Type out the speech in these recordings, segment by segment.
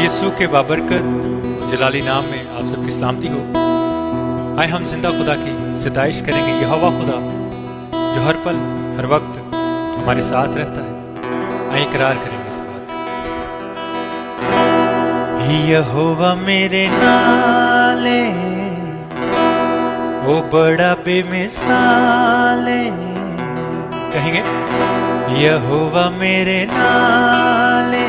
यीशु के बाबरकत जलाली नाम में आप सबकी सलामती हो। आए हम जिंदा खुदा की सिताइश करेंगे, यहोवा खुदा जो हर पल हर वक्त हमारे साथ रहता है। आए इकरार करेंगे इस बात का। यहोवा मेरे नाले ओ बड़ा बेमिसाल कहेंगे। यहोवा मेरे नाले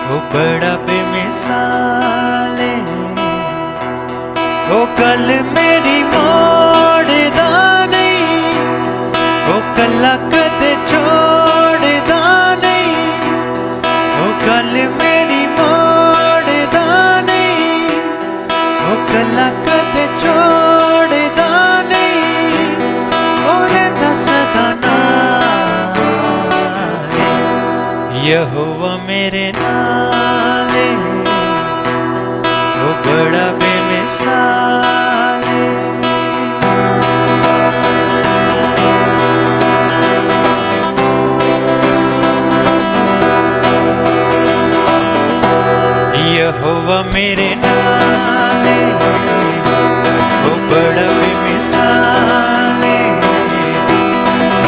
ओ बड़ा बेमिसाल ओ कल मेरी मोड़दा नहीं, ओ कला कदे छोड़दा नहीं, ओ कल मेरी मोड़दा नहीं, ओ कला कदे छोड़दा नहीं, और दसदा नाल यहोवा मेरे नाले ओ बड़ा बेमिसाल। यहोवा मेरे नाले ओ बड़ा बेमिसाल,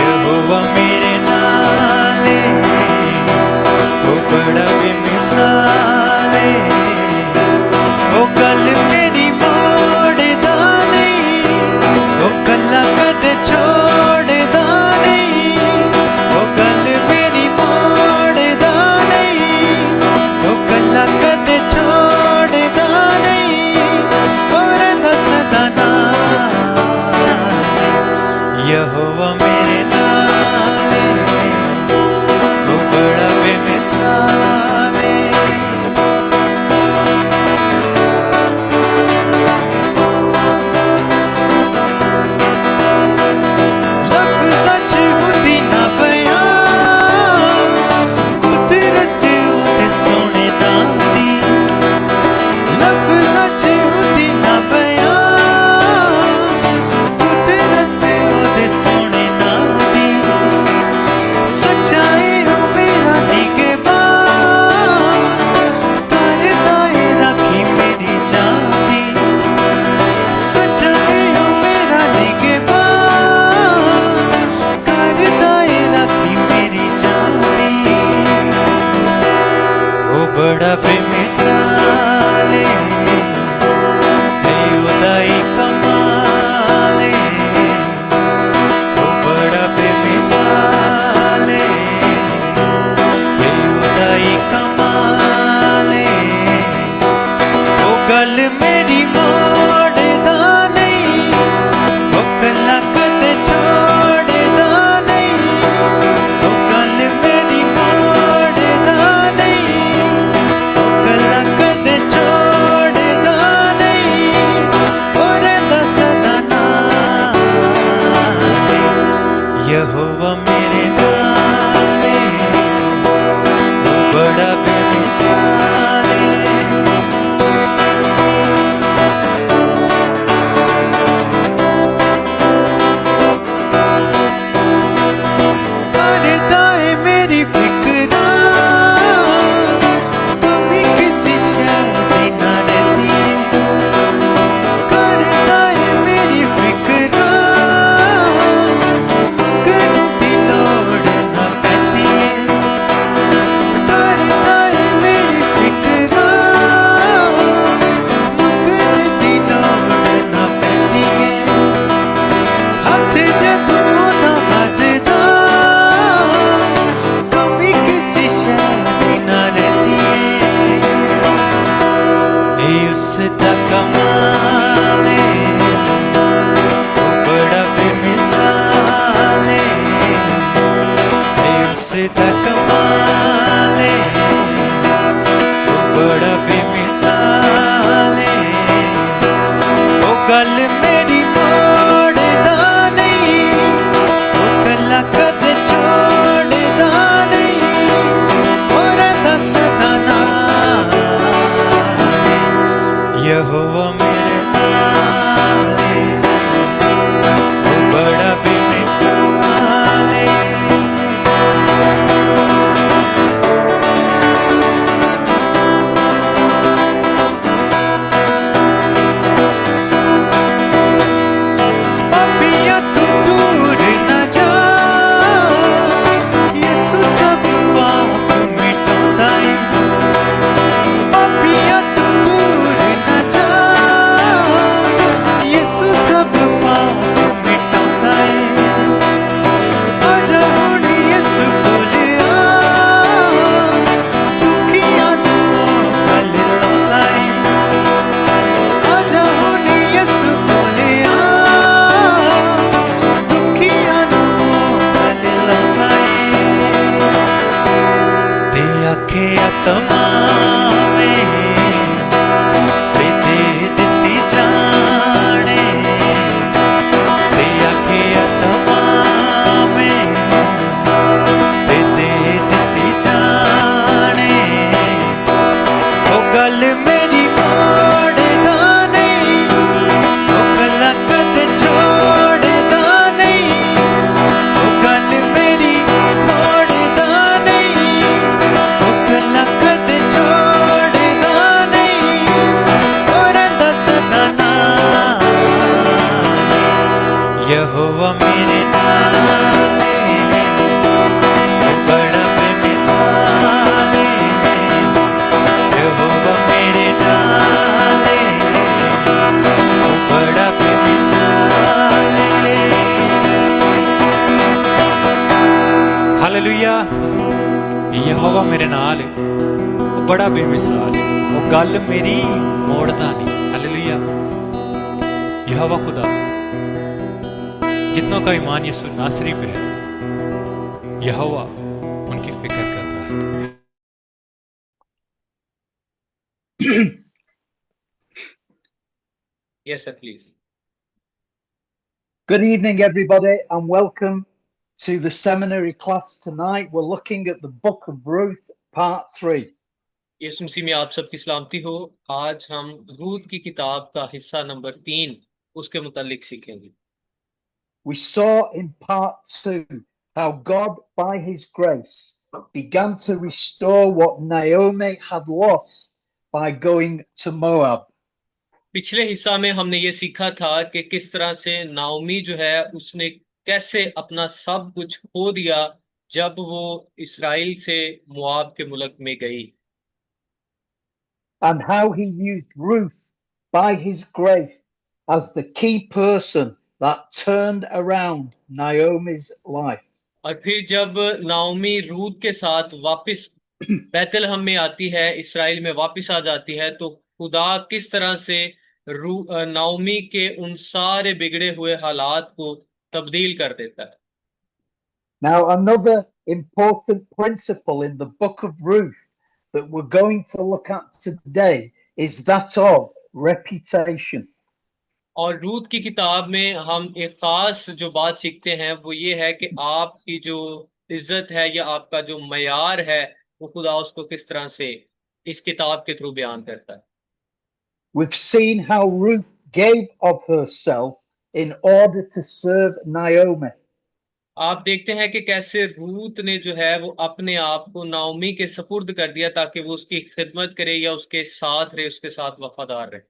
यहोवा मेरे नाले ओ बड़ा बेमिसाल, ओ कल मेरी मोड़दा नहीं, ओ कला कदे छोड़दा नहीं, ओ कल मेरी मोड़दा नहीं, ओ कला कदे छोड़दा नहीं, और दसदा नाल यहोवा मेरे नाले ओ बड़ा बेमिसाल। बड़ा बेमिसाल उदाई कमाल, ओ बड़ा बेमिसाल उदाई कमाल, ओ गल मेरी मोड़दा नहीं, ओ कला कदे छोड़दा नहीं, ओ गल मेरी मोड़दा नहीं, कला कदे छोड़दा नहीं, और दसदा नाल यहोवा मेरे नाले ओ बड़ा बेमिसाल। करदा है मेरी फिक्रा कभी किसी शय ना रहती है, करदा है मेरी फिक्रा कद दी लोड़ ना पैती है, करदा है मेरी फिक्रा कद दी लोड़ ना पैती है, हथ जदों ना बददा कभी किसी शय ना रहती है, ये उसदा कमाल ओ बड़ा बेमिसाल, ये उसदा कमाल ओ बड़ा बेमिसाल, ओ गल मेरी मोड़दा नहीं, ओ कला कदे छोड़दा नहीं, और दसदा नाल यहोवा मेरे नाले ओ बड़ा बेमिसाल। आखे तमावे ते दे दिती जाने ते आखे तमावे ते दे दिती जाने ओ गल मेरी मोड़दा नहीं ओ गल्लां कदे छोड़दा नहीं ओ गल मेरी मोड़दा नहीं ओ गल्लां कदे छोड़दा नहीं ओ रहिंदा सदा नाल यहोवा मेरे नाल ओ बड़ा बेमिसाल यहोवा मेरे नाल ओ बड़ा बेमिसाल हालेलुया यहोवा मेरे नाल ओ बड़ा बेमिसाल ओ गल मेरी मोड़ता नहीं हालेलुया यहोवा खुदा जितनों का ईमान यीशु नासरी पे है यहोवा उनकी फिक्र करता है Yes, sir, please. Good evening, everybody, and welcome to the seminary class tonight. We're looking at the book of Ruth, part 3. यीशु मसीह में आप सबकी सलामती हो। आज हम रूत की किताब का हिस्सा नंबर 3 उसके मुतालिक सीखेंगे। We saw in part 2 how God, by his grace, began to restore what Naomi had lost by going to Moab. पिछले हिस्सा में हमने ये सीखा था कि किस तरह से नाओमी जो है उसने कैसे अपना सब कुछ खो दिया जब वो इस्राएल से मुआब के मुल्क में गई, And how he used Ruth, by his grace, as the key person that turned around Naomi's life. और फिर जब नाओमी रूत के साथ वापस बैतलहम में आती है, इस्राएल में वापस आ जाती है, तो खुदा किस तरह से नाओमी के उन सारे बिगड़े हुए हालात को तब्दील कर देता है। Now, another important principle in the book of Ruth that we're going to look at today is that of reputation. और रूत की किताब में हम एक खास जो बात सीखते हैं वो ये है कि आपकी जो इज्जत है या आपका जो मयार है वो खुदा उसको किस तरह से इस किताब के थ्रू बयान करता है। We've seen how Ruth gave of herself in order to serve Naomi. आप देखते हैं कि कैसे रूत ने जो है वो अपने आप को नाओमी के सपुर्द कर दिया ताकि वो उसकी खिदमत करे या उसके साथ रहे, उसके साथ वफादार रहे।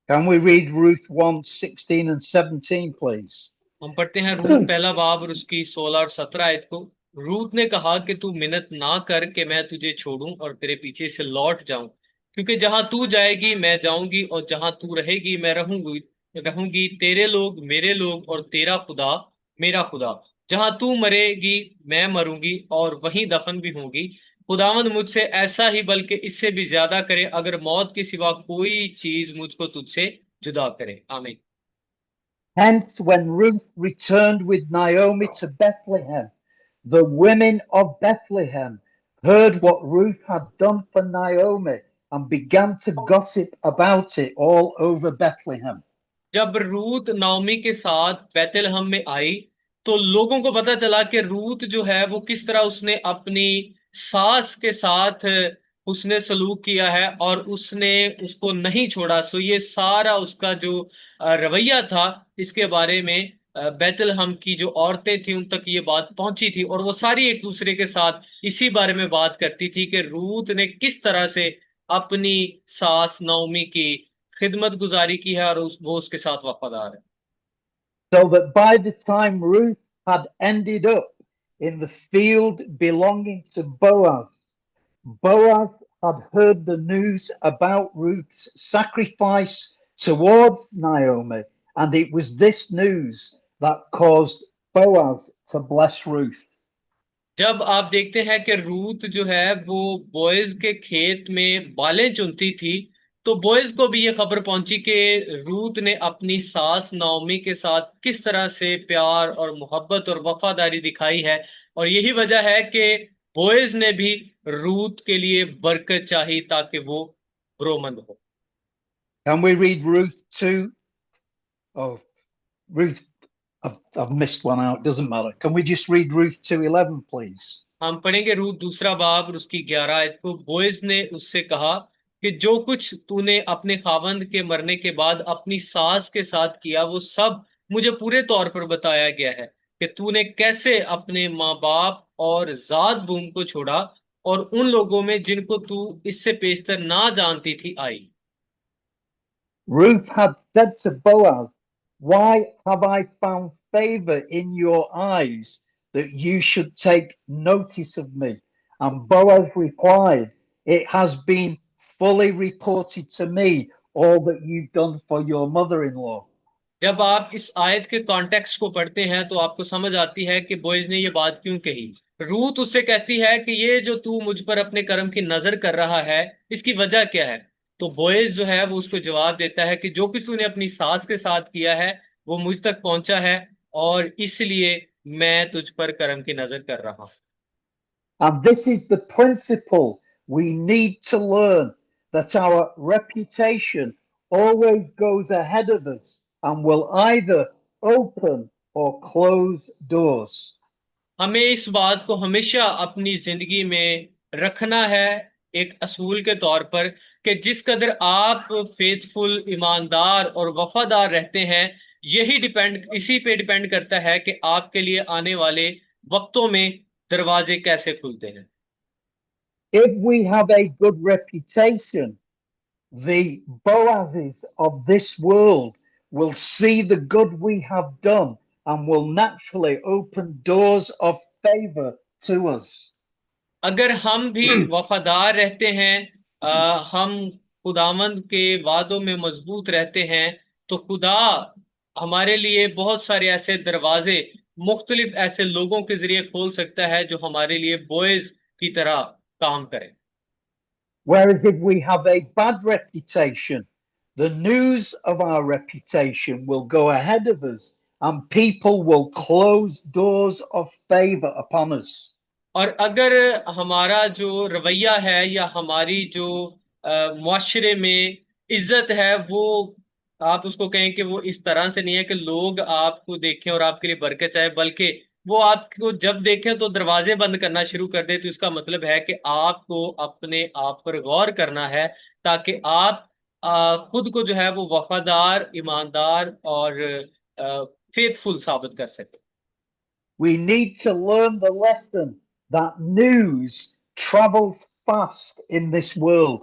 Can we read Ruth 1:16 and 17, please? हम पढ़ते हैं रूत पहला बाब और उसकी 16 और 17 आयत को। रूत ने कहा कि तू मिन्नत ना कर कि मैं तुझे छोड़ूं और तेरे पीछे से लौट जाऊं, क्योंकि जहां तू जाएगी मैं जाऊंगी और जहां तू रहेगी मैं रहूंगी तेरे लोग मेरे लोग और तेरा खुदा मेरा खुदा। जहां तू मरेगी मैं मरूंगी और वहीं दफन भी होंगी। खुदावंद मुझसे ऐसा ही बल्कि इससे भी ज्यादा करे अगर मौत के सिवा कोई चीज मुझको तुझसे जुदा करे। आमीन। Hence, when Ruth returned with Naomi to Bethlehem, the women of Bethlehem heard what Ruth had done for Naomi and began to gossip about it all over Bethlehem. जब रूत नाओमी के साथ बैतलहम में आई तो लोगों को पता चला कि रूत जो है वो किस तरह उसने अपनी सास के साथ उसने सलूक किया है और उसने उसको नहीं छोड़ा। सो ये सारा उसका जो रवैया था इसके बारे में बैतलहम की जो औरतें थी उन तक ये बात पहुंची थी और वो सारी एक दूसरे के साथ इसी बारे में बात करती थी कि रूत ने किस तरह से अपनी सास नाओमी की खिदमत गुजारी की है और वो उसके साथ वफादार है। So that by the time Ruth had ended up in the field belonging to Boaz, Boaz had heard the news about Ruth's sacrifice towards Naomi, and it was this news that caused Boaz to bless Ruth. जब आप देखते हैं कि रूत जो है वो बोएज के खेत में बालें चुनती थी तो बोएज को भी ये खबर पहुंची कि रूत ने अपनी सास नाओमी के साथ किस तरह से प्यार और मोहब्बत और वफादारी दिखाई है और यही वजह है कि बोएज ने भी रूत के लिए बरकत चाहिए ताकि वो भरोमंद हो। Can we read Ruth 2? Oh, Ruth, I've missed one out. Doesn't matter. Can we just read Ruth 2:11, please? हम पढ़ेंगे रूत दूसरा बाब और उसकी 11 आयत को। बोएज ने उससे कहा कि जो कुछ तूने अपने खावंद के मरने के बाद अपनी सास के साथ किया वो सब मुझे पूरे तौर पर बताया गया है कि तूने कैसे अपने माँ बाप और जात बूम को छोड़ा और उन लोगों में जिनको तू इससे पेशतर ना जानती थी आई। Ruth had said to Boaz, "Why have I found favor in your eyes that you should take notice of me?" And Boaz replied, "It has been fully reported to me all that you've done for your mother-in-law." जब आप इस आयत के context को पढ़ते हैं तो आपको समझ आती है कि बोइज ने ये बात क्यों कही। रूत उससे कहती है कि ये जो तू मुझ पर अपने कर्म की नजर कर रहा है इसकी वजह क्या है। तो बोइज जो है वो उसको जवाब देता है कि जो कुछ तूने अपनी सास के साथ किया है वो मुझ तक पहुंचा है और इसलिए मैं तुझ पर कर्म की नजर कर रहा हूं। And this is the principle we need to learn, that our reputation always goes ahead of us and will either open or close doors. हमें इस बात को हमेशा अपनी जिंदगी में रखना है एक असूल के तौर पर कि जिस कदर आप फेथफुल, ईमानदार और वफादार रहते हैं इसी पे डिपेंड करता है कि आपके लिए आने वाले वक्तों में दरवाजे कैसे खुलते हैं। If we have a good reputation, the Boazes of this world will see the good we have done and will naturally open doors of favor to us. अगर हम भी वफादार रहते हैं, हम खुदावंद के वादों में मजबूत रहते हैं तो खुदा हमारे लिए बहुत सारे ऐसे दरवाजे मुख्तलिफ ऐसे लोगों के जरिए खोल सकता है जो हमारे लिए बोएज की तरह काम करें। Whereas if we have a bad reputation, the news of our reputation will go ahead of us and people will close doors of favor upon us. और अगर हमारा जो रवैया है या हमारी जो मुआशरे में इज्जत है वो आप उसको कहें कि वो इस तरह से नहीं है कि लोग आपको देखें और आपके लिए बरकत चाहे, बल्कि वो आपको जब देखें तो दरवाजे बंद करना शुरू कर दे, तो इसका मतलब है कि आपको अपने आप पर गौर करना है ताकि आप खुद को जो है वो वफादार, ईमानदार और फेथफुल साबित कर सके। We need to learn the lesson that news travels fast in this world.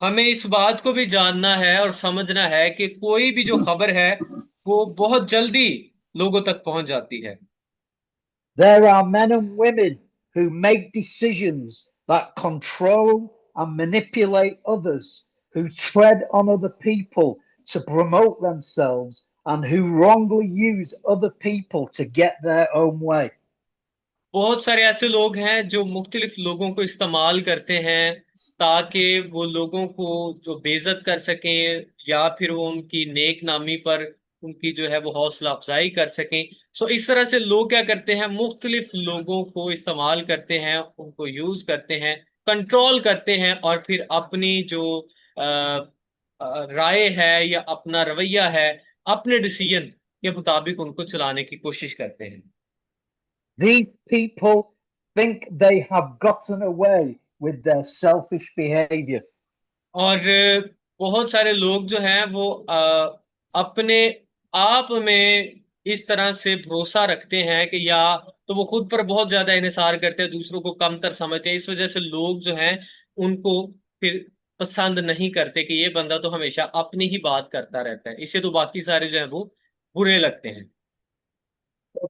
हमें इस बात को भी जानना है और समझना है कि कोई भी जो खबर है वो बहुत जल्दी लोगों तक पहुंच जाती है। There are men and women who make decisions that control and manipulate others, who tread on other people to promote themselves, and who wrongly use other people to get their own way. बहुत सारे ऐसे लोग हैं जो मुख्तलिफ लोगों को इस्तेमाल करते हैं ताकि वो लोगों को जो बेइज्जत कर सकें या फिर वो उनकी नेक नामी पर उनकी जो है वो हौसला अफजाई कर सकें। सो इस तरह से लोग क्या करते हैं, मुख्तलिफ लोगों को इस्तेमाल करते हैं, उनको यूज करते हैं, कंट्रोल करते हैं और फिर अपनी जो राय है या अपना रवैया है, अपने डिसीजन के मुताबिक उनको चलाने की कोशिश करते हैं। These people think they have gotten away with their selfish behavior. और बहुत सारे लोग जो हैं वो अपने आप में इस तरह से भरोसा रखते हैं कि या तो वो खुद पर बहुत ज्यादा इन्हिसार करते हैं, दूसरों को कमतर समझते हैं। इस वजह से लोग जो हैं उनको फिर पसंद नहीं करते कि ये बंदा तो हमेशा अपनी ही बात करता रहता है, इससे तो बाकी सारे जो हैं वो बुरे लगते हैं।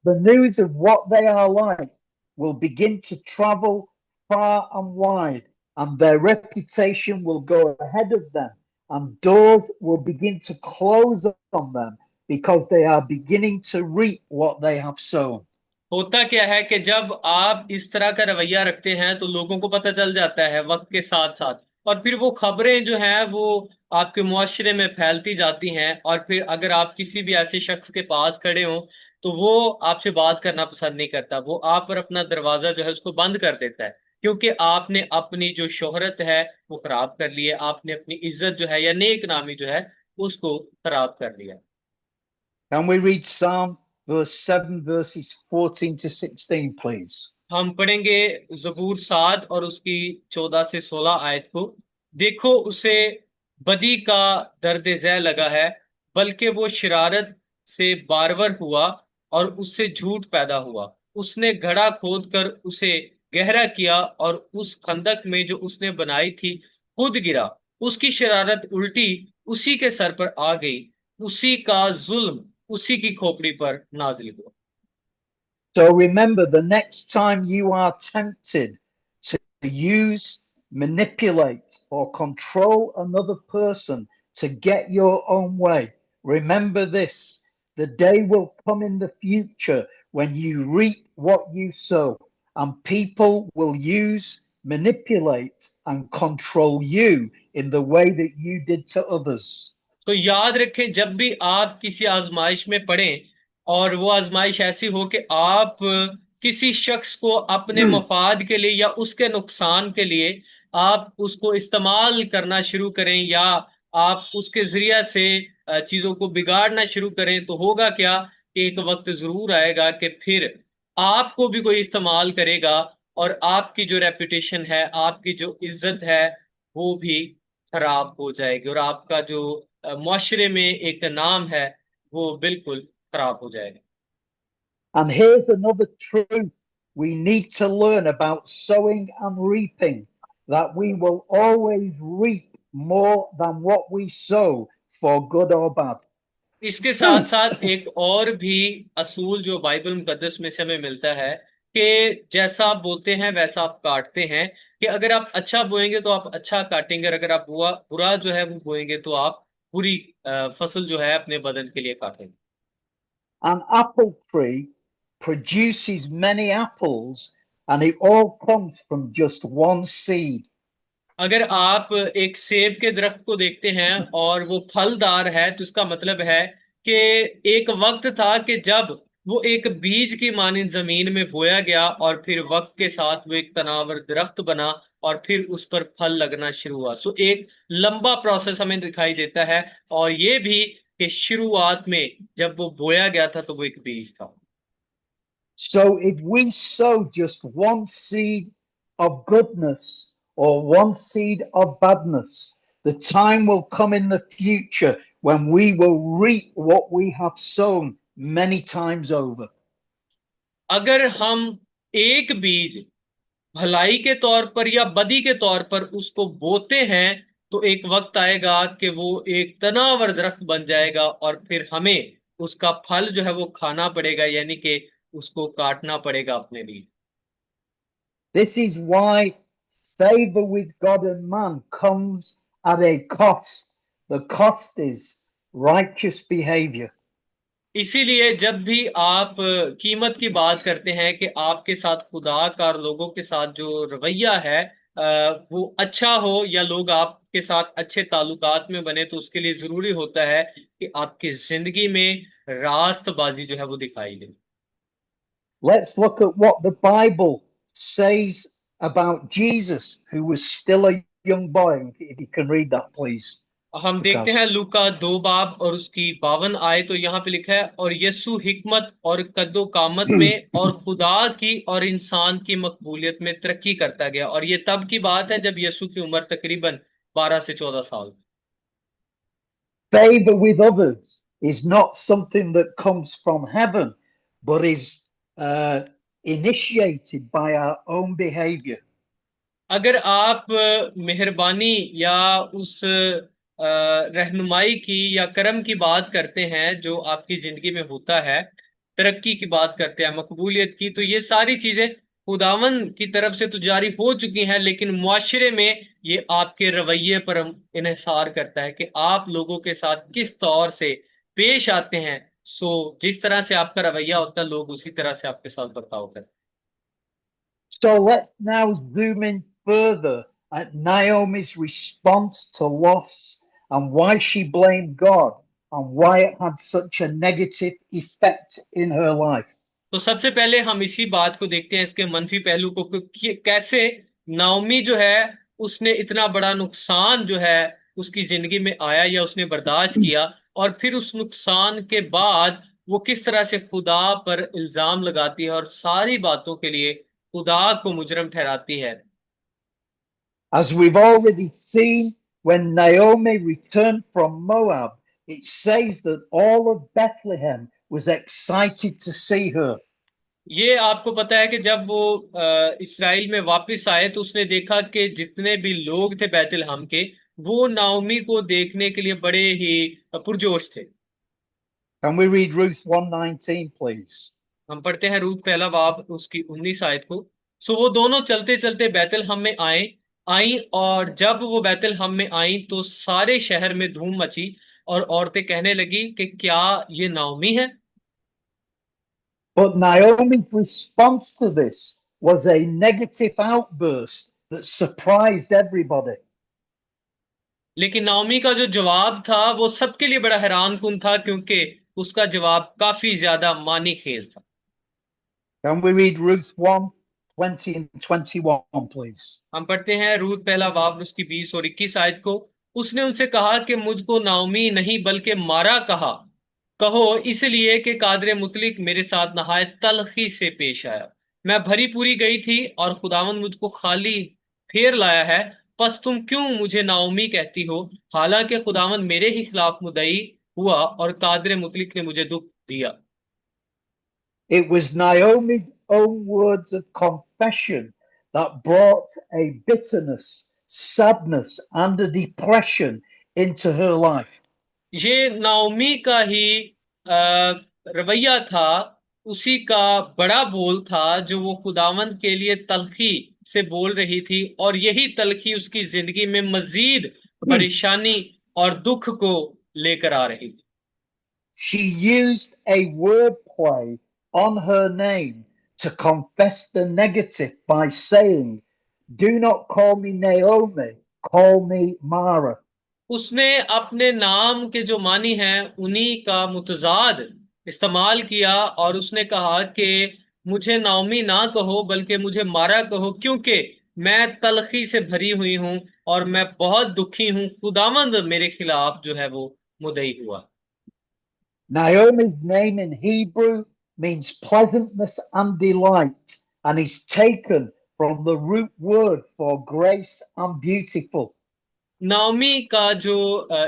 The news of what they are like will begin to travel far and wide, and their reputation will go ahead of them, and doors will begin to close on them because they are beginning to reap what they have sown. होता क्या है कि जब आप इस तरह का रवैया रखते हैं तो लोगों को पता चल जाता है वक्त के साथ साथ, और फिर वो खबरें जो हैं वो आपके मुआशरे में फैलती जाती हैं, और फिर अगर आप किसी भी ऐसे शख्स के पास खड़े हों तो वो आपसे बात करना पसंद नहीं करता, वो आप पर अपना दरवाजा जो है उसको बंद कर देता है। क्योंकि आपने अपनी जो शोहरत है वो खराब कर ली है, आपने अपनी इज्जत जो है या नेक नामी जो है उसको खराब कर लिया। Can we read Psalm verse 7, verses 14 to 16, please? हम पढ़ेंगे जबूर 7 और उसकी 14 से 16 आयत को। देखो उसे बदी का दर्द ज़ह लगा है, बल्कि वो शरारत से बारवर हुआ और उससे झूठ पैदा हुआ। उसने घड़ा खोद कर उसे गहरा किया और उस खंदक में जो उसने बनाई थी खुद गिरा। उसकी शरारत उल्टी उसी के सर पर आ गई, उसी का जुल्म उसी की खोपड़ी पर नाजिल हुआ। So remember, the next time you are tempted to use, manipulate, or control another person to get your own way, remember this: the day will come in the future when you reap what you sow, and people will use, manipulate, and control you in the way that you did to others. तो याद रखें, जब भी आप किसी आजमाइश में पड़ें और वो आजमाइश ऐसी हो कि आप किसी शख्स को अपने मफाद के लिए या उसके नुकसान के लिए आप उसको इस्तेमाल करना शुरू करें या आप उसके जरिया से चीजों को बिगाड़ना शुरू करें, तो होगा क्या कि एक वक्त जरूर आएगा कि फिर आपको भी कोई इस्तेमाल करेगा और आपकी जो रेपुटेशन है, आपकी जो इज्जत है, वो भी खराब हो जाएगी और आपका जो मुआशरे में एक नाम है वो बिल्कुल खराब हो जाएगा। And here's another truth we need to learn about sowing and reaping: that we will always reap more than what we sow, for good or bad. इसके साथ साथ एक और भी असूल जो बाइबल मुकद्दस में से हमें मिलता है कि जैसा आप बोते हैं वैसा आप काटते हैं, कि अगर आप अच्छा बोएंगे तो आप अच्छा काटेंगे और अगर आप बुरा बुरा जो है वो बोएंगे तो आप बुरी फसल जो है अपने बदन के लिए काटेंगे। An apple tree produces many apples, and it all comes from just one seed. अगर आप एक सेब के दरख्त को देखते हैं और वो फलदार है तो इसका मतलब है कि एक वक्त था कि जब वो एक बीज की मानिंद जमीन में बोया गया और फिर वक्त के साथ वो एक तनावर दरख्त बना और फिर उस पर फल लगना शुरू हुआ। सो एक लंबा प्रोसेस हमें दिखाई देता है और ये भी कि शुरुआत में जब वो बोया गया था तो वो एक बीज था। So if we sow just one seed of goodness or one seed of badness, the time will come in the future when we will reap what we have sown many times over. अगर हम एक बीज भलाई के तौर पर या बदी के तौर पर उसको बोते हैं तो एक वक्त आएगा कि वो एक तनावर दरख्त बन जाएगा और फिर हमें उसका फल जो है वो खाना पड़ेगा, यानी कि उसको काटना पड़ेगा अपने लिए। This is why favor with God and man comes at a cost. The cost is righteous behavior. इसीलिए जब भी आप कीमत की बात करते हैं कि आपके साथ खुदा का और लोगों के साथ जो रवैया है वो अच्छा हो या लोग आपके साथ अच्छे ताल्लुकात में बने, तो उसके लिए जरूरी होता है कि आपकी जिंदगी में रास्तबाजी जो है वो दिखाई दे। Let's look at what the Bible says about Jesus, who was still a young boy. If you can read that, please. हम देखते Lucas. हैं लूका 2 बाब और उसकी 52 आयत। तो यहाँ पे लिखा है, और यीशु हिकमत और कद्दो कामत में और खुदा की और इंसान की मकबूलियत में तरक्की करता गया। और ये तब की बात है जब यीशु की उम्र तकरीबन 12 से 14 साल। Favor with others is not something that comes from heaven, but is initiated by our own behavior. अगर आप मेहरबानी या उस रहनुमाई की या करम की बात करते हैं जो आपकी जिंदगी में होता है, तरक्की की बात करते हैं, मकबूलियत की, तो ये सारी चीजें खुदावन की तरफ से तो जारी हो चुकी हैं, लेकिन मुआशरे में ये आपके रवैये पर इन्हिसार करता है कि आप लोगों के साथ किस तौर से पेश आते हैं। सो जिस तरह से आपका रवैया होता है, लोग उसी तरह से आपके साथ बर्ताव करते हैं। So let's now zoom in further at Naomi's response to loss and why she blamed God and why it had such a negative effect in her life. तो सबसे पहले हम इसी बात को देखते हैं, इसके मनफी पहलू को, कि कैसे नाओमी जो है उसने इतना बड़ा नुकसान जो है उसकी जिंदगी में आया या उसने बर्दाश्त किया, और फिर उस नुकसान के बाद वो किस तरह से खुदा पर इल्जाम लगाती है और सारी बातों के लिए खुदा को मुजरम ठहराती है। As we've already seen, when Naomi returned from Moab, it says that all of Bethlehem was excited to see her. ये आपको पता है कि जब वो इसराइल में वापस आए तो उसने देखा कि जितने भी लोग थे बैतलहम के, वो नाओमी को देखने के लिए बड़े ही पुरजोश थे। Can we read Ruth 1:19, please? हम पढ़ते हैं रूत पहला बाब उसकी 19 आयत को। सो वो दोनों चलते चलते बैतलहम में आई, और जब वो बैतलहम में आई तो सारे शहर में धूम मची, और औरतें कहने लगी कि क्या ये नाओमी है। But Naomi's response to this was a negative outburst that surprised everybody. लेकिन नाओमी का जो जवाब था वो सबके लिए बड़ा हैरान कुन था, क्योंकि उसका जवाब काफी ज्यादा मानी खेज था। Can we read Ruth 1:20 and 21, please? हम पढ़ते हैं रूत पहला बाब उसकी 20 और 21 आयत को। उसने उनसे कहा कि मुझको नाओमी नहीं बल्कि मारा कहो, इसलिए कि कादरे मुतलिक मेरे साथ नहायत तलखी से पेश आया। मैं भरी पूरी गई थी और खुदावंद मुझको खाली फेर लाया है। बस तुम क्यों मुझे नाओमी कहती हो, हालांकि खुदावंद मेरे ही खिलाफ मुद्दई हुआ और कादरे मुतलिक ने मुझे दुख दिया। It was Naomi's own words of confession that brought a bitterness, sadness, and a depression into her life. ये नाओमी का ही रवैया था, उसी का बड़ा बोल था जो वो खुदावंद के लिए तलखी से बोल रही थी, और यही तलखी उसकी जिंदगी में मजीद परेशानी और दुख को लेकर आ रही थी। She used a word play on her name to confess the negative by saying, "Do not call me Naomi, call me Mara." उसने अपने नाम के जो मानी हैं उन्हीं का मुतजाद इस्तेमाल किया, और उसने कहा कि मुझे नाओमी ना कहो बल्कि मुझे मारा कहो, क्योंकि मैं तलखी से भरी हुई हूं और मैं बहुत दुखी हूं। खुदावंद मेरे खिलाफ जो है वो मुद्दई हुआ। Naomi's name in Hebrew means pleasantness and delight, and is taken from the root word for grace and beautiful. Naomi का जो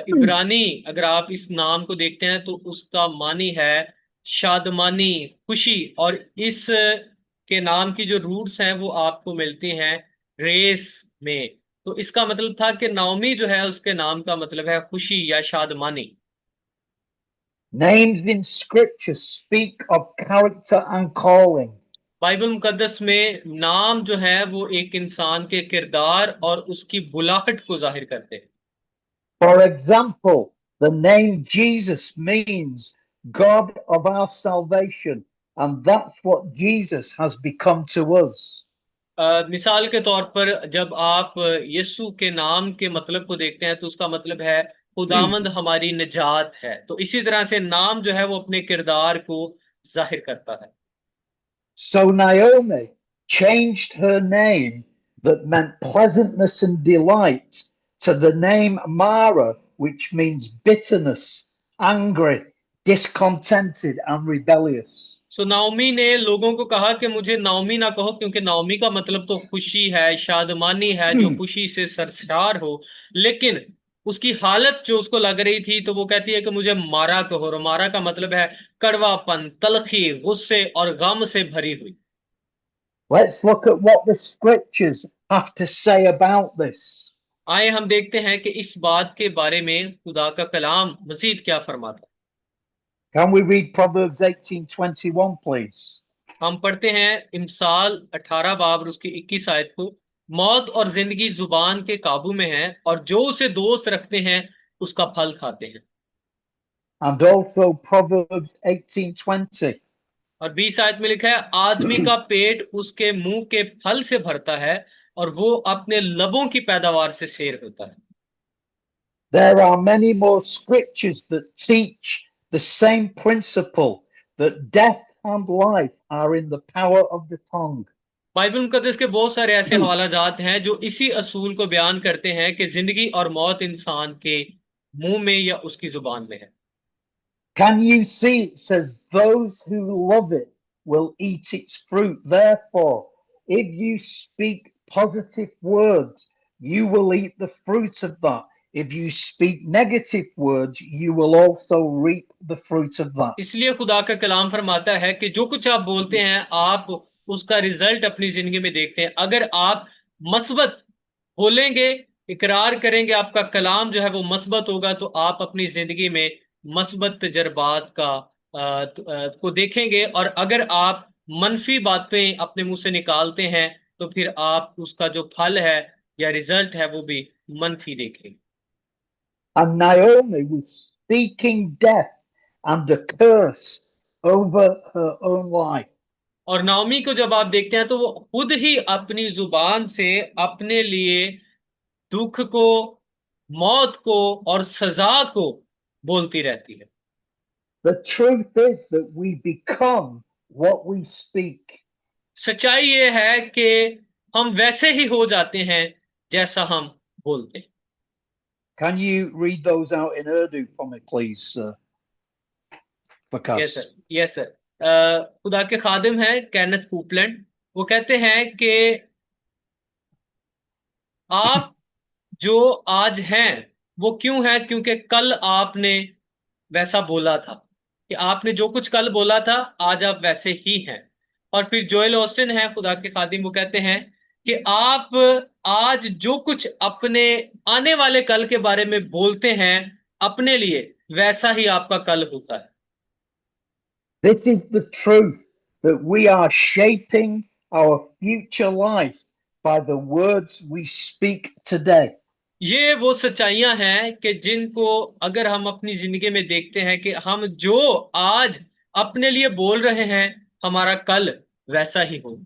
इब्रानी, अगर आप इस नाम को देखते हैं तो उसका मानी है शादमानी, खुशी, और इस के नाम की जो रूट्स हैं वो आपको मिलती हैं रेस में। तो इसका मतलब था कि नाओमी जो है उसके नाम का मतलब है खुशी या शादमानी। Names in scripture speak of character and calling. Bible मुकद्दस में नाम जो है वो एक इंसान के किरदार और उसकी बुलाहट को जाहिर करते हैं। For example, the name Jesus means God of our salvation, and that's what Jesus has become to us. मिसाल के तौर पर जब आप यीशु के नाम के मतलब को देखते हैं तो उसका मतलब है खुदावंद हमारी निजात है। तो इसी तरह से नाम जो है वो अपने किरदार को जाहिर करता है। So Naomi changed her name that meant pleasantness and delight to the name Mara, which means bitterness, angry, discontented, and rebellious. So Naomi ने लोगों को कहा कि मुझे नाओमी ना कहो, क्योंकि नाओमी का मतलब तो खुशी है, शादमानी है, जो खुशी से सरशार हो। लेकिन उसकी हालत जो उसको लग रही थी तो वो कहती है कि मुझे मारा कहो, और मारा का मतलब है कड़वापन, तलखी, गुस्से और गम से भरी हुई। Let's look at what the scriptures have to say about this. आए हम देखते हैं कि इस बात के बारे में खुदा का कलाम मजीद क्या फरमाता है। Can we read Proverbs 18:21, please? हम पढ़ते हैं इमसाल 18 बाब उसकी 21 आयत को। मौत और जिंदगी जुबान के काबू में है, और जो उसे दोस्त रखते हैं उसका फल खाते हैं। And also Proverbs 18:20. और 20 आयत में लिखा है, आदमी का पेट उसके मुंह के फल से भरता है, और वो अपने लबों की पैदावार से शेर होता है। There are many more scriptures that teach the same principle, that death and life are in the power of the tongue. Bible मुकद्दस के बहुत सारे ऐसे हवाला जात हैं जो इसी असूल को बयान करते हैं कि जिंदगी और मौत इंसान के मुंह में या उसकी जुबान में है। Can you see? It says, those who love it will eat its fruit. Therefore, if you speak positive words, you will eat the fruit of that. If you speak negative words, you will also reap the fruit of that. इसलिए खुदा का कलाम फरमाता है कि जो कुछ आप बोलते हैं आप उसका रिजल्ट अपनी जिंदगी में देखते हैं। अगर आप मस्बत बोलेंगे, इकरार करेंगे, आपका कलाम जो है वो मस्बत होगा, तो आप अपनी जिंदगी में मस्बत तजर्बात को देखेंगे। और अगर आप मनफी बातें अपने मुंह से निकालते हैं तो फिर आप उसका जो फल है या रिजल्ट है वो भी मनफी देखेंगे। And Naomi was speaking death and a curse over her own life. और नाओमी को जब आप देखते हैं तो वो खुद ही अपनी जुबान से अपने लिए दुख को, मौत को और सजा को बोलती रहती है। The truth is that we become what we speak. सच्चाई ये है कि हम वैसे ही हो जाते हैं जैसा हम बोलते हैं। Can you read those out in Urdu for me, please, yes Vikas? Sir, yes sir. खुदा के खादिम हैं केनेथ कूपलैंड, वो कहते हैं कि आप जो आज हैं वो क्यों हैं, क्योंकि कल आपने वैसा बोला था। कि आपने जो कुछ कल बोला था आज आप वैसे ही हैं। और फिर जोएल ऑस्टिन है खुदा के खादिम, वो कहते हैं कि आप आज जो कुछ अपने आने वाले कल के बारे में बोलते हैं अपने लिए, वैसा ही आपका कल होता है। This is the truth, that we are shaping our future life by the words we speak today. ये वो सच्चाइयां हैं कि जिनको अगर हम अपनी जिंदगी में देखते हैं कि हम जो आज अपने लिए बोल रहे हैं हमारा कल वैसा ही हो।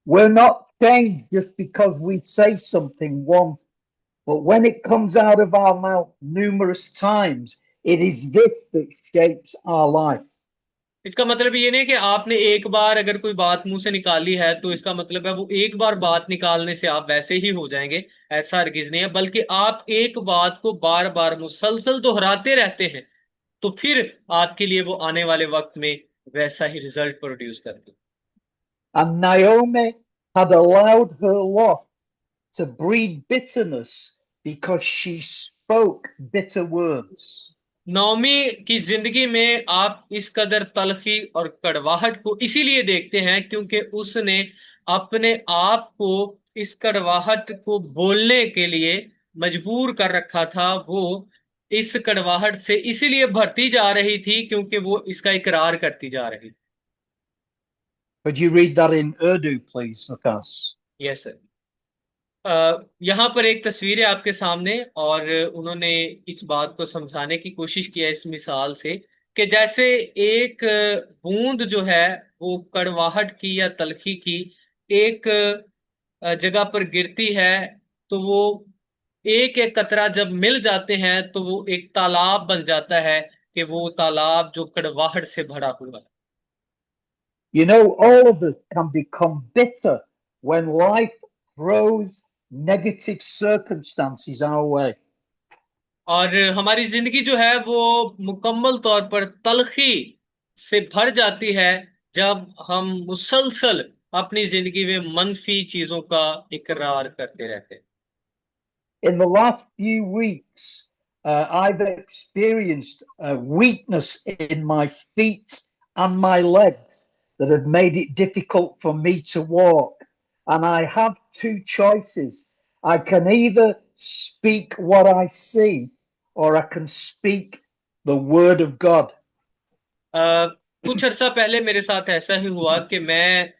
We're not changed just because we say something once, but when it comes out of our mouth numerous times, it is this that shapes our life. इसका मतलब ये नहीं कि आपने एक बार अगर कोई बात मुंह से निकाली है तो इसका मतलब है वो एक बार बात निकालने से आप वैसे ही हो जाएंगे। ऐसा हरगिज नहीं है, बल्कि आप एक बात को बार बार मुसलसल दोहराते रहते हैं तो फिर आपके लिए वो आने वाले वक्त में वैसा ही रिजल्ट प्रोड्यूस करती है। And Naomi had allowed her loss to breed bitterness because she spoke bitter words. नौमी की जिंदगी में आप इस कदर तलखी और कड़वाहट को इसीलिए देखते हैं क्योंकि उसने अपने आप को इस कड़वाहट को बोलने के लिए मजबूर कर रखा था। वो इस कड़वाहट से इसीलिए भरती जा रही थी क्योंकि वो इसका इकरार करती जा रही थी। Could you read that in Urdu, please, Vikas? Yes sir. यहाँ पर एक तस्वीर है आपके सामने और उन्होंने इस बात को समझाने की कोशिश की है इस मिसाल से कि जैसे एक बूंद जो है वो कड़वाहट की या तलखी की एक जगह पर गिरती है तो वो एक एक कतरा जब मिल जाते हैं तो वो एक तालाब बन जाता है कि वो तालाब जो कड़वाहट से भरा हुआ है। You know, all of us can become bitter when life throws negative circumstances our way. और हमारी जिंदगी जो है वो मुकम्मल तौर पर तलखी से भर जाती है जब हम मुसलसल अपनी जिंदगी में मनफी चीजों का इकरार करते रहते हैं। In the last few weeks, I've experienced a weakness in my feet and my legs that have made it difficult for me to walk. And I have two choices. I can either speak what I see or I can speak the word of God. कुछ अरसा पहले मेरे साथ ऐसा ही हुआ कि मैं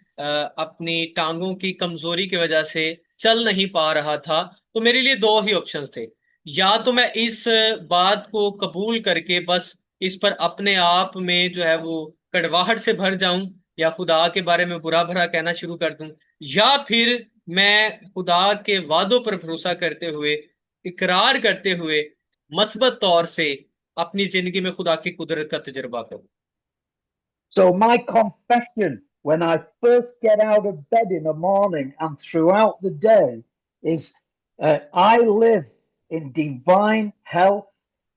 अपनी टांगों की कमजोरी की वजह से चल नहीं पा रहा था। तो मेरे लिए दो ही ऑप्शंस थे, या तो मैं इस बात को कबूल करके बस इस पर अपने आप में जो है वो कड़वाहट से भर जाऊं या खुदा के बारे में बुरा भरा कहना शुरू कर दूं, या फिर मैं खुदा के वादों पर भरोसा करते हुए, इकरार करते हुए मस्बत तौर से अपनी जिंदगी में खुदा की कुदरत का तजुर्बा करूं। So my confession when I first get out of bed in the morning and throughout the day is I live in divine health,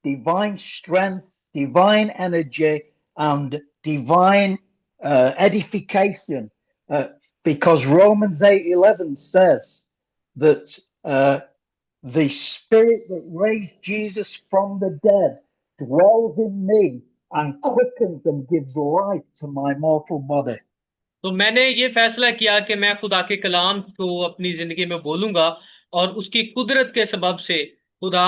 divine strength, divine energy, and divine edification. Because Romans 8:11 says that the spirit that raised Jesus from the dead dwells in me and quickens and gives life to my mortal body. तो मैंने ये फैसला किया कि मैं खुदा के कलाम को अपनी जिंदगी में बोलूंगा और उसकी कुदरत के सबब से खुदा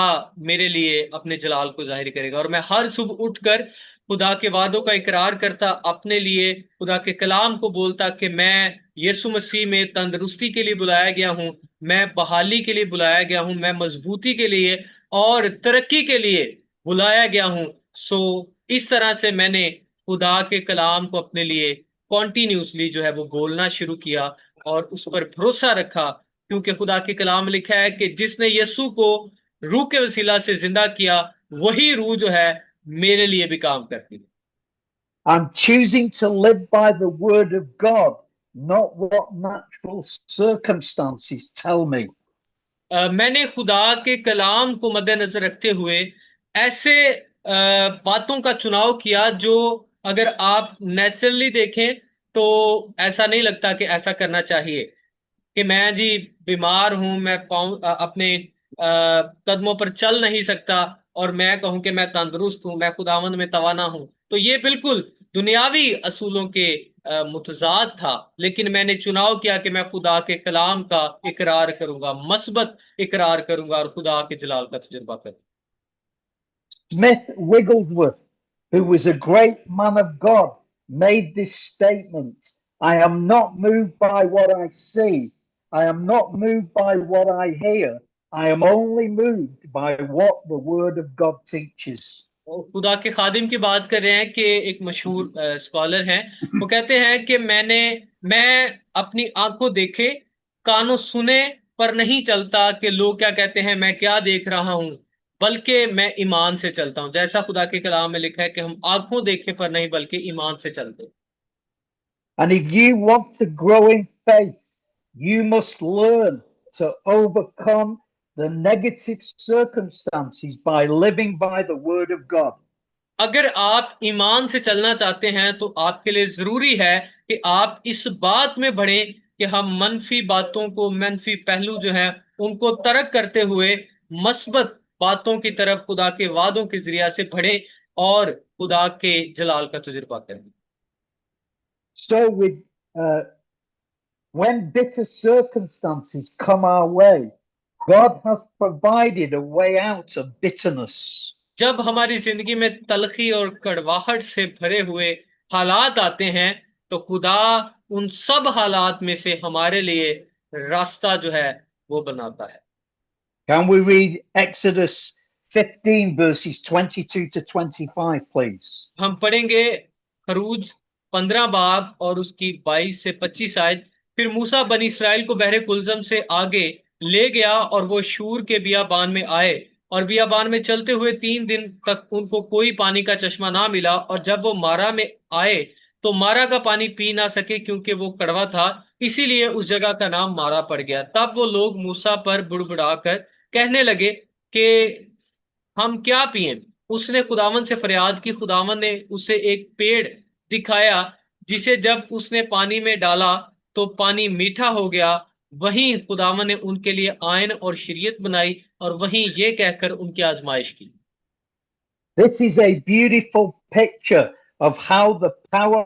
मेरे लिए अपने जलाल को जाहिर करेगा। और मैं हर सुबह उठकर खुदा के वादों का इकरार करता, अपने लिए खुदा के कलाम को बोलता कि मैं यीशु मसीह में तंदुरुस्ती के लिए बुलाया गया हूं, मैं बहाली के लिए बुलाया गया हूं, मैं मजबूती के लिए और तरक्की के लिए बुलाया गया हूं। सो इस तरह से मैंने खुदा के कलाम को अपने लिए कॉन्टिन्यूसली जो है वो बोलना शुरू किया और उस पर भरोसा रखा, क्योंकि खुदा के कलाम में लिखा है कि जिसने यीशु को रूह के वसीला से जिंदा किया, वही रूह जो है मेरे लिए भी काम करती है। I'm choosing to live by the word of God, not what natural circumstances tell me. मैंने खुदा के कलाम को मद्देनजर रखते हुए ऐसे बातों का चुनाव किया जो अगर आप नेचुरली देखें तो ऐसा नहीं लगता कि ऐसा करना चाहिए। कि मैं जी बीमार हूं, मैं पाँव अपने कदमों पर चल नहीं सकता और मैं कहूं कि मैं तंदुरुस्त हूं, मैं खुदावंद में तवाना हूं, तो ये बिल्कुल दुनियावी असूलों के मुतजाद था। लेकिन मैंने चुनाव किया कि मैं खुदा के कलाम का इकरार करूंगा, मस्बत इकरार करूंगा और खुदा के जलाल का तजुर्बा करूंगा। Smith Wigglesworth, who was a great man of God, made this statement: I am not moved by what I see. I am not moved by what I hear. I am only moved by what the word of God teaches. और खुदा के खादिम की बात कर रहे हैं कि एक मशहूर स्कॉलर हैं, वो कहते हैं कि मैं अपनी आंखों देखे कानों सुने पर नहीं चलता कि लोग क्या कहते हैं, मैं क्या देख रहा हूं, बल्कि मैं ईमान से चलता हूं। जैसा खुदा के कलाम में लिखा है कि हम आंखों देखे पर नहीं बल्कि ईमान से चलते हैं। And if you want to grow in faith, you must learn to overcome the negative circumstances by living by the word of God. अगर आप ईमान से चलना चाहते हैं तो आपके लिए जरूरी है कि आप इस बात में बढ़ें कि हम मनफी बातों को, मनफी पहलू जो हैं उनको तर्क करते हुए मस्बत बातों की तरफ खुदा के वादों के जरिया से बढ़ें और खुदा के जलाल का तजुर्बा करें। So when bitter circumstances come our way, God has provided a way out of bitterness. जब हमारी जिंदगी में तलखी और कड़वाहट से भरे हुए हालात आते हैं तो खुदा उन सब हालात में से हमारे लिए रास्ता जो है वो बनाता है। Can we read Exodus 15 verses 22 to 25, please? हम पढ़ेंगे खरूज 15 बाब और उसकी 22 से 25 आयत। फिर मूसा बनी इसराइल को बहरे कुलजम से आगे ले गया और वो शूर के बियाबान में आए और बियाबान में चलते हुए 3 दिन तक उनको कोई पानी का चश्मा ना मिला। और जब वो मारा में आए तो मारा का पानी पी ना सके क्योंकि वो कड़वा था, इसीलिए उस जगह का नाम मारा पड़ गया। तब वो लोग मूसा पर बुड़बुड़ाकर कहने लगे कि हम क्या पिएं। उसने खुदावन से फरियाद की। खुदावन ने उसे एक पेड़ दिखाया जिसे जब उसने पानी में डाला तो पानी मीठा हो गया। वहीं खुदावन ने उनके लिए आयन और शरीयत बनाई और वहीं ये कहकर उनकी आजमाइश की। This is a beautiful picture of how the power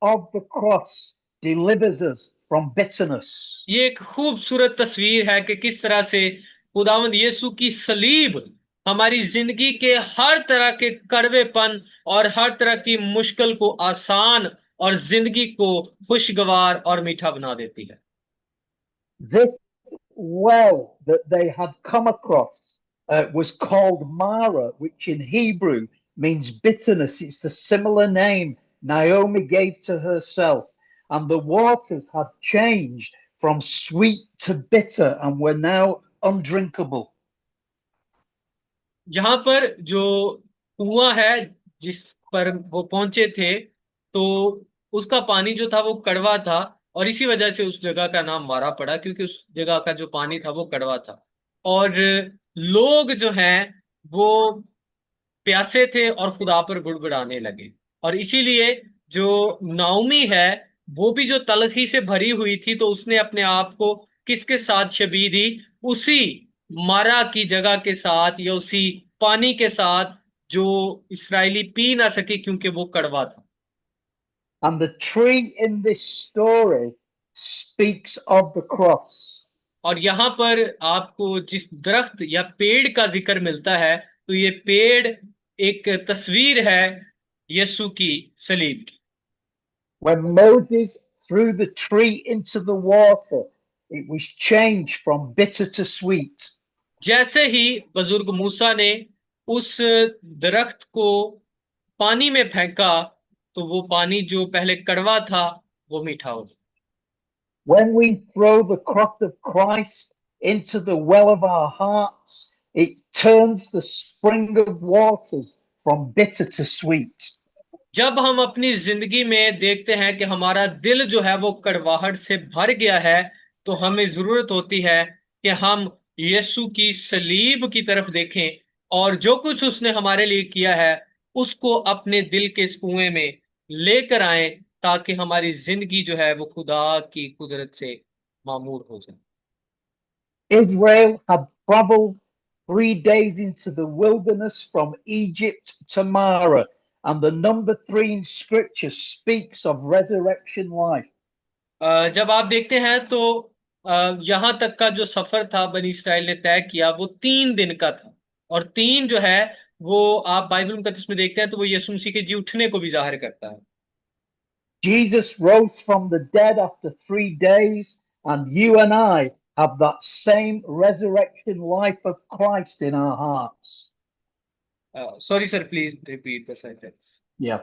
of the cross delivers us from bitterness. ये एक खूबसूरत तस्वीर है कि किस तरह से खुदावंद यीशु की सलीब हमारी जिंदगी के हर तरह के कड़वेपन और हर तरह की मुश्किल को आसान और जिंदगी को खुशगवार और मीठा बना देती है। This well that they had come across was called Mara, which in Hebrew means bitterness. It's the similar name Naomi gave to herself. And the waters had changed from sweet to bitter and were now undrinkable. यहाँ पर जो कुआं है जिस पर वो पहुंचे थे, तो उसका पानी जो था वो कड़वा था, और इसी वजह से उस जगह का नाम मारा पड़ा, क्योंकि उस जगह का जो पानी था वो कड़वा था। और लोग जो हैं वो प्यासे थे और खुदा पर गुड़गुड़ाने लगे। और इसीलिए जो नाओमी है वो भी जो तलखी से भरी हुई थी, तो उसने अपने आप को किसके साथ शबीह दी? उसी मारा की जगह के साथ, या उसी पानी के साथ जो इसराइली पी ना सके क्योंकि वो कड़वा था। And the tree in this story speaks of the cross. और यहाँ पर आपको जिस दरख्त या पेड़ का जिक्र मिलता है, तो ये पेड़ एक तस्वीर है यीशु की सलीब की। When Moses threw the tree into the water, it was changed from bitter to sweet. जैसे ही बुजुर्ग मूसा ने उस दरख्त को पानी में फेंका, तो वो पानी जो पहले कड़वा था वो मीठा हो गया। When we throw the cross of Christ into the well of our hearts, it turns the spring of waters from bitter to sweet. जब हम अपनी जिंदगी में देखते हैं कि हमारा दिल जो है वो कड़वाहट से भर गया है, तो हमें जरूरत होती है कि हम यीशु की सलीब की तरफ देखें, और जो कुछ उसने हमारे लिए किया है उसको अपने दिल के इस कुएं में लेकर आए, ताकि हमारी जिंदगी जो है वो खुदा की कुदरत से मामूर हो जाए। Israel had traveled 3 days into the wilderness from Egypt to Mara, and the number 3 in scripture speaks of resurrection life. जब आप देखते हैं तो यहाँ तक का जो सफर था बनी इसराइल ने तय किया वो 3 दिन का था। और 3 जो है वो आप बाइबल मुकद्दस में देखते हैं तो वो यीशु मसीह के जी उठने को भी जाहिर करता है। Jesus rose from the dead after 3 days, and you and I have that same resurrection life of Christ in our hearts. Sorry sir, please repeat the sentence. Yeah.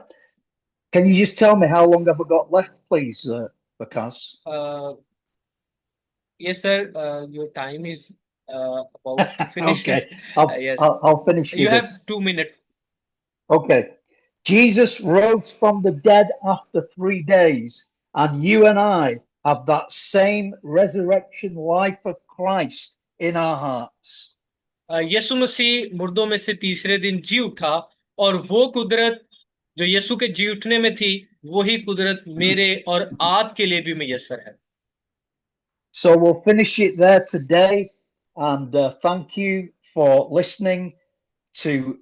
Can you just tell me how long have I got left, please, Vikas? Yes, sir. Your time is about to finish. Okay, I'll, Yes, I'll finish with you have this. 2 minutes. Okay. Jesus rose from the dead after 3 days, and you and I have that same resurrection life of Christ in our hearts. यीशु मसीह मुर्दों में से तीसरे दिन जी उठा, और वो कुदरत जो यीशु के जी उठने में थी वही कुदरत मेरे और आपके लिए भी मैसर है। So we'll finish it there today, and thank you for listening to